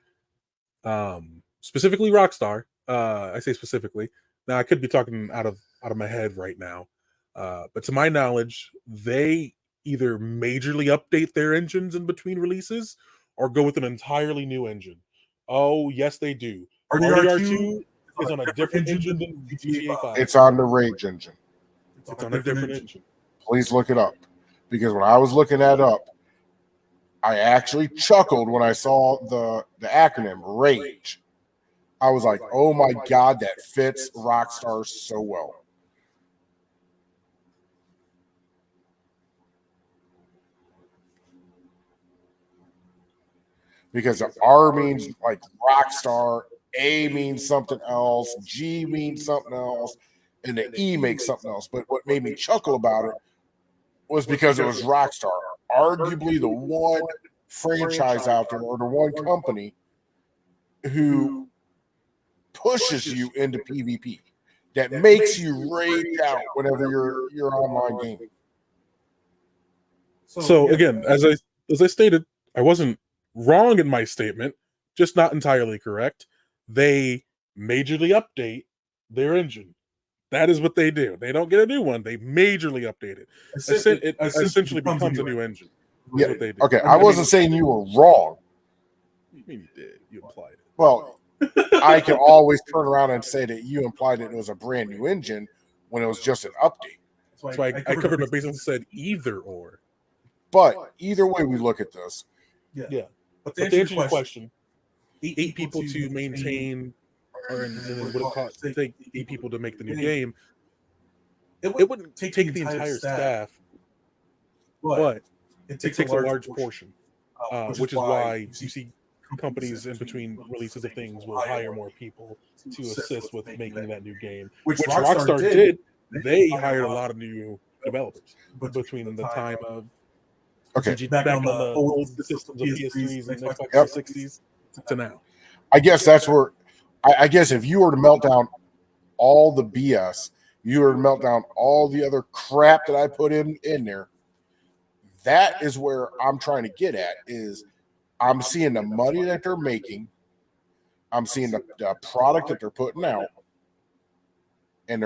specifically Rockstar, I say specifically. Now I could be talking out of my head right now, but to my knowledge, they either majorly update their engines in between releases or go with an entirely new engine. Oh, yes, they do. RDR2 is on a different engine than GTA 5. It's on the Rage engine. It's on a different engine. Please look it up. Because when I was looking that up, I actually chuckled when I saw the acronym RAGE. I was like, oh my God, that fits Rockstar so well. Because R means like Rockstar, A means something else, G means something else, and the E makes something else. But what made me chuckle about it was because it was Rockstar, arguably the one franchise out there or the one company who pushes you into PvP, that makes you rage out whenever you're online gaming. So again, as I stated, I wasn't wrong in my statement, just not entirely correct. They majorly update their engine. That is what they do. They don't get a new one. They majorly update it. It essentially becomes a new engine. Yeah. What they do. Okay, I wasn't saying you were wrong. You mean you did. You implied it. Well, I can always turn around and say that you implied that it was a brand new engine when it was just an update. That's why I covered my bases and said either or. But either way we look at this, Yeah. But But to answer your question, 8 people to maintain, and then would it cost take 8 people to make the new game? It wouldn't take the entire staff, but it takes a large portion, which is why you see companies in between releases of things will hire more people to assist with making that new game, which Rockstar did. They hired a lot of new developers between the time of back on the old systems of PS3s and Xbox 360s to now. I guess that's where I guess if you were to melt down all the BS, you were to melt down all the other crap that I put in there, that is where I'm trying to get at. Is I'm seeing the money that they're making, I'm seeing the product that they're putting out, and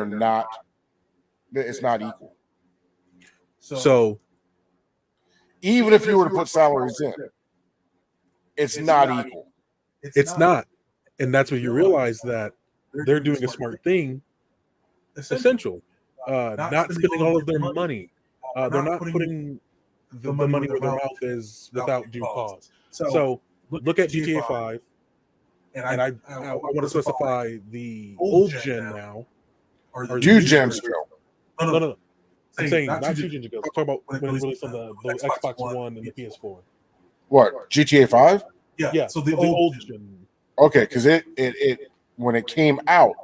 it's not equal. So even if you were to put salaries in, it's not equal. It's not. And that's when you realize that they're doing a smart thing, essential. Not spending all of their money. They're not putting the money where their mouth is without due cause. So look at GTA 5, and I want to specify the old gen now. Or Two gens ago. No. I'm saying not 2 gens ago. I'm talking about when it released on the Xbox One and the PS4. What, GTA 5? Yeah. So the old gen. Okay, because it when it came out,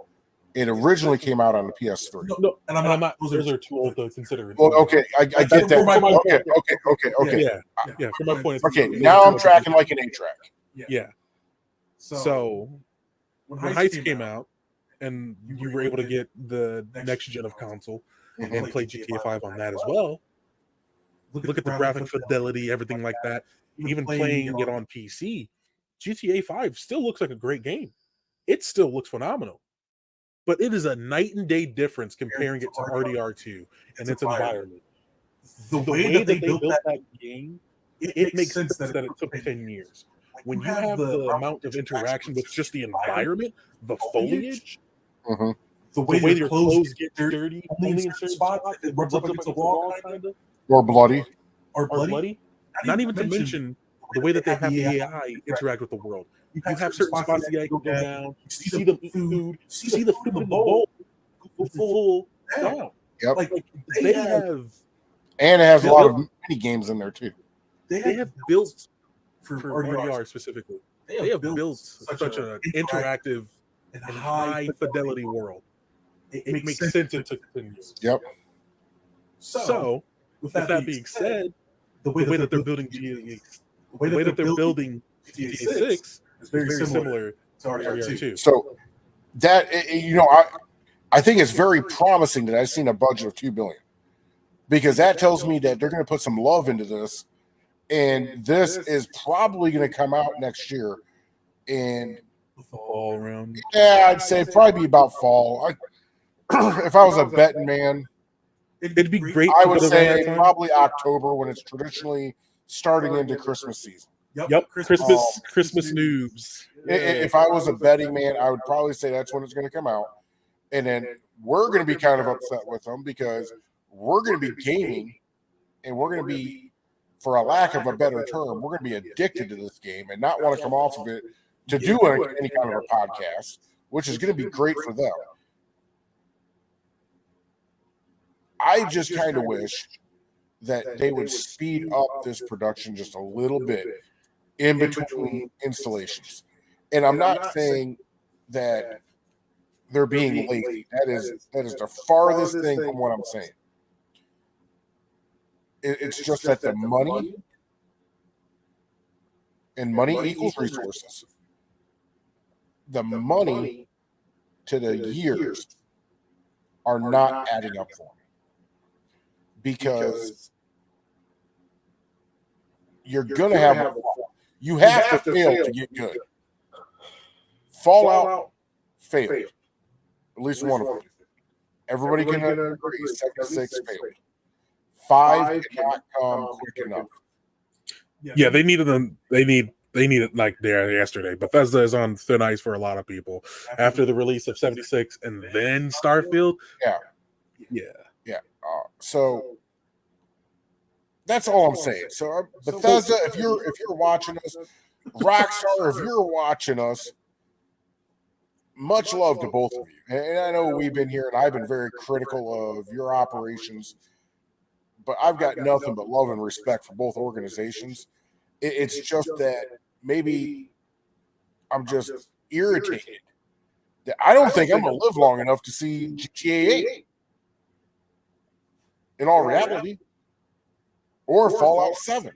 it originally came out on the PS3. No, and I'm not. Those are too old to consider. Well, okay, I get that. Okay. Yeah. For my point. Okay, now I'm tracking like an 8-track. Yeah. So when Heist came out, and you were able to get the next gen of console and play GTA 5 on that as well. Look at the graphic fidelity, everything like that. Even playing it on PC, GTA 5 still looks like a great game. It still looks phenomenal. But it is a night and day difference comparing it to RDR2 and its environment. The way that they built that game, it makes sense that it took 10 years. When you have the amount of interaction with just the environment, the foliage, the way your clothes get dirty, only in certain spots, it rubs up against the wall, kind of, or bloody. Not even to mention the way that they have the AI interact with the world. You have certain spots the AI can go down. You see them eat food. You see the food in the bowl full down. Yep. Like they have, and it has a lot of mini games in there too. They have built for RDR specifically. They have built such an interactive and high fidelity world. It makes sense it took 10 years. Yep. So, with that being said, the way that they're building GTA 6 is very similar to RDR2. So that, I think it's very promising that I've seen a budget of $2 billion, because that tells me that they're going to put some love into this, and this is probably going to come out next year. And fall around, I'd say probably be about fall. If I was a betting man, it'd be great. I would say probably October, when it's traditionally starting into Christmas season. Yep, Christmas news. If I was a betting man, I would probably say that's when it's going to come out. And then we're going to be kind of upset with them, because we're going to be gaming, and we're going to be, for a lack of a better term, we're going to be addicted to this game and not want to come off of it to do any kind of a podcast, which is going to be great for them. I just kind of wish that they would speed up this production just a little bit in between installations. And I'm not saying that they're being lazy. That is the farthest thing from what I'm saying. It's just that the money, and money equals resources. The money to the years are not adding up for me, because you're going to have you have to fail to get good. Fallout failed. At least one of them. Everybody can agree 76 failed. 5 did not come quick enough. Yeah, they needed them. They need it like there yesterday. Bethesda is on thin ice for a lot of people after the release of 76 and then Starfield. Yeah. So that's all I'm saying. So Bethesda, if you're watching us, Rockstar, if you're watching us, much love to both of you. And I know we've been here, and I've been very critical of your operations, but I've got nothing but love and respect for both organizations. It's just that maybe I'm just irritated that I don't think I'm going to live long enough to see GTA 8 in all reality, or Fallout 7.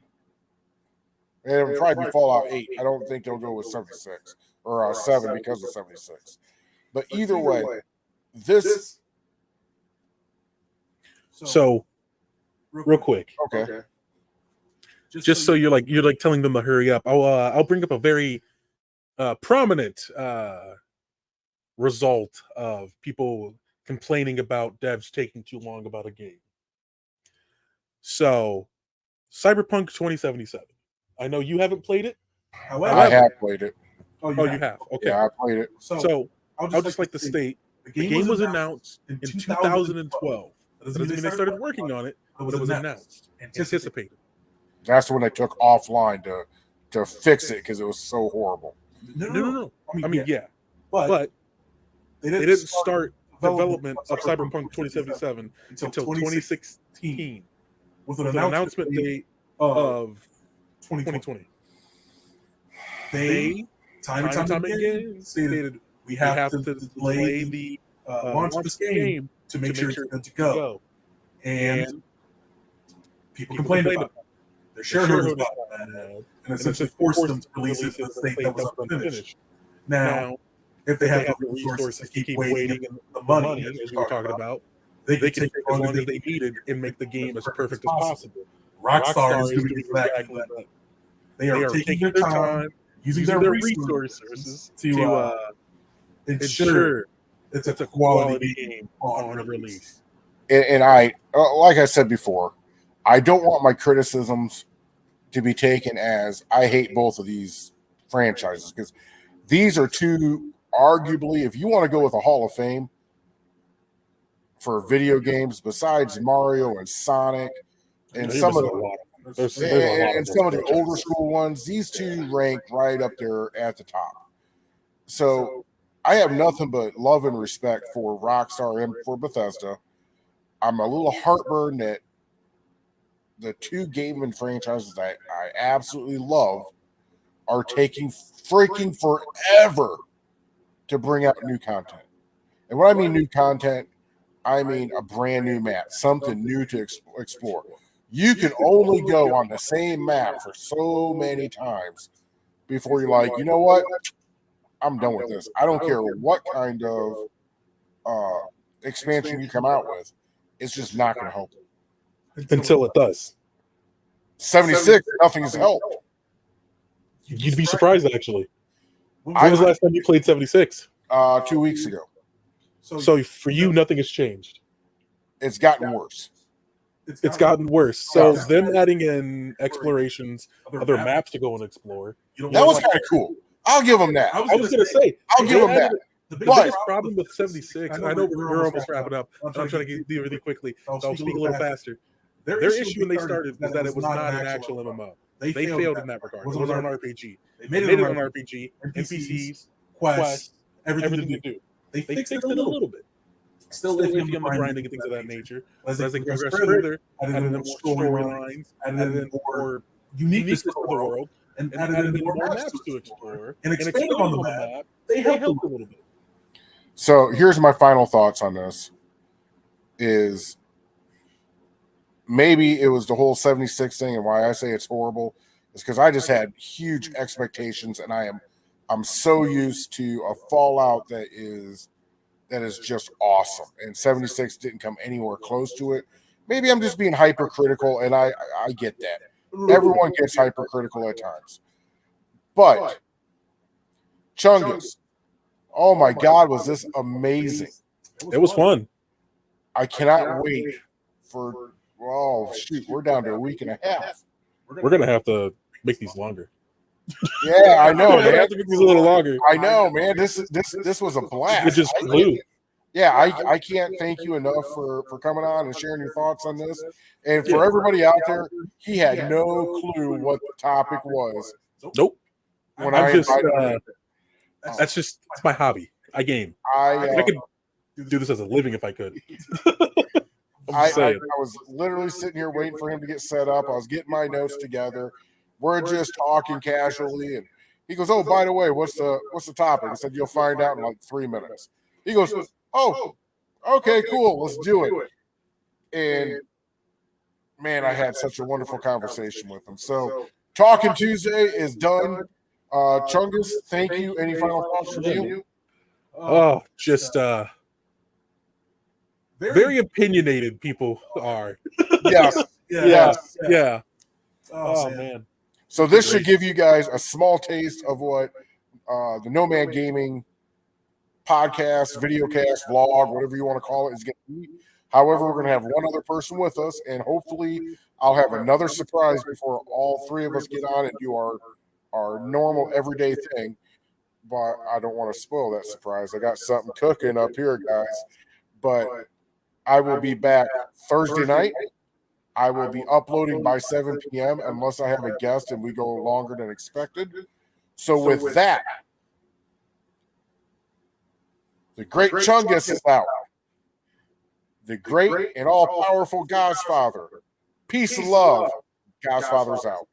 And it'll probably be Fallout 8. I don't think they'll go with 76 or 7 because of 76. But either way, this. So, real quick, Okay. just so you're like telling them to hurry up. I'll bring up a very prominent result of people complaining about devs taking too long about a game. So, Cyberpunk 2077. I know you haven't played it. However, I have played it. Oh, you have. Okay. Yeah, I played it. So I'll just like to state the game was announced in 2012. That doesn't mean they started working on it, but it was announced, anticipated. That's when they took offline to fix it because it was so horrible. No. I mean, yeah. But they didn't start development of Cyberpunk 2077 until 2016 with an announcement date of 2020. They time and time again stated we have to delay the launch of this game to make sure it's good to go. And people complained about it. Their shareholders about that, and essentially forced them to release it in a state that was unfinished. Now, if they have the resources to keep waiting and the money, as we were talking about, they can take as long as they needed and make the game as perfect as possible. Rockstar is doing exactly that. They are taking their time, using their resources to ensure it's a quality game on release. And I, like I said before, I don't want my criticisms to be taken as I hate both of these franchises, because these are two, arguably, if you want to go with a Hall of Fame for video games, besides Mario and Sonic and some of the older school ones, these two rank right up there at the top. So I have nothing but love and respect for Rockstar and for Bethesda. I'm a little heartburned that the two gaming franchises that I absolutely love are taking freaking forever to bring out new content. And when I mean new content, I mean a brand new map, something new to explore. You can only go on the same map for so many times before you're like, you know what? I'm done with this. I don't care what kind of expansion you come out with. It's just not going to help it. Until it does. 76, nothing has helped. You'd be surprised, actually. When was the last time you played 76? 2 weeks ago. So for you, nothing has changed. It's gotten worse. It's gotten worse. So them adding in explorations, other maps to go and explore. That was kind of cool. I'll give them that. I was going to say, I'll give them that. The biggest problem with 76, I know we're almost wrapping up. I'm trying to get through really quickly, so I'll speak a little faster. Their issue when they started was that it was not an actual MMO. They failed in that regard. It wasn't an RPG. They made it an RPG, NPCs, quests, everything to do. They fixed it a little bit. Still iffy on the grinding and things of that nature. As they progress further, added in more storylines, added in more uniqueness to the world, and added in more maps to explore, and expanded on the map. They helped a little bit. So here's my final thoughts on this. Is maybe it was the whole 76 thing, and why I say it's horrible is because I just had huge expectations, and I'm so used to a Fallout that is just awesome, and 76 didn't come anywhere close to it. Maybe I'm just being hypercritical, and I get that. Everyone gets hypercritical at times. But Chungus, oh my God, was this amazing. It was fun. I cannot wait for, oh, shoot, we're down to a week and a half. We're going to have to make these longer. Yeah, I know, man. Have to make these a little longer. I know, man. This was a blast. It just flew. yeah, I can't thank you enough for coming on and sharing your thoughts on this. And for everybody out there, he had no clue what the topic was. Nope. When I'm I just invited that's my hobby. I game. I could do this as a living if I could. I was literally sitting here waiting for him to get set up. I was getting my notes together. We're just talking casually, and he goes, "Oh, by the way, what's the topic?" I said, "You'll find out in like 3 minutes." He goes, "Oh, okay, cool, let's do it." And man, I had such a wonderful conversation with him. So, Talking Tuesday is done. Chungus, thank you. Any final thoughts from you? Oh, just very opinionated people are. Yes. Yeah. Oh man. So this should give you guys a small taste of what the Nomad Gaming podcast, videocast, vlog, whatever you want to call it, is going to be. However, we're going to have one other person with us, and hopefully I'll have another surprise before all three of us get on and do our normal everyday thing. But I don't want to spoil that surprise. I got something cooking up here, guys. But I will be back Thursday night. I will be uploading by 7 p.m. unless I have a guest and we go longer than expected. So with that, the great Chungus is out. The great and all-powerful Godfather. Peace and love. Godfather's out.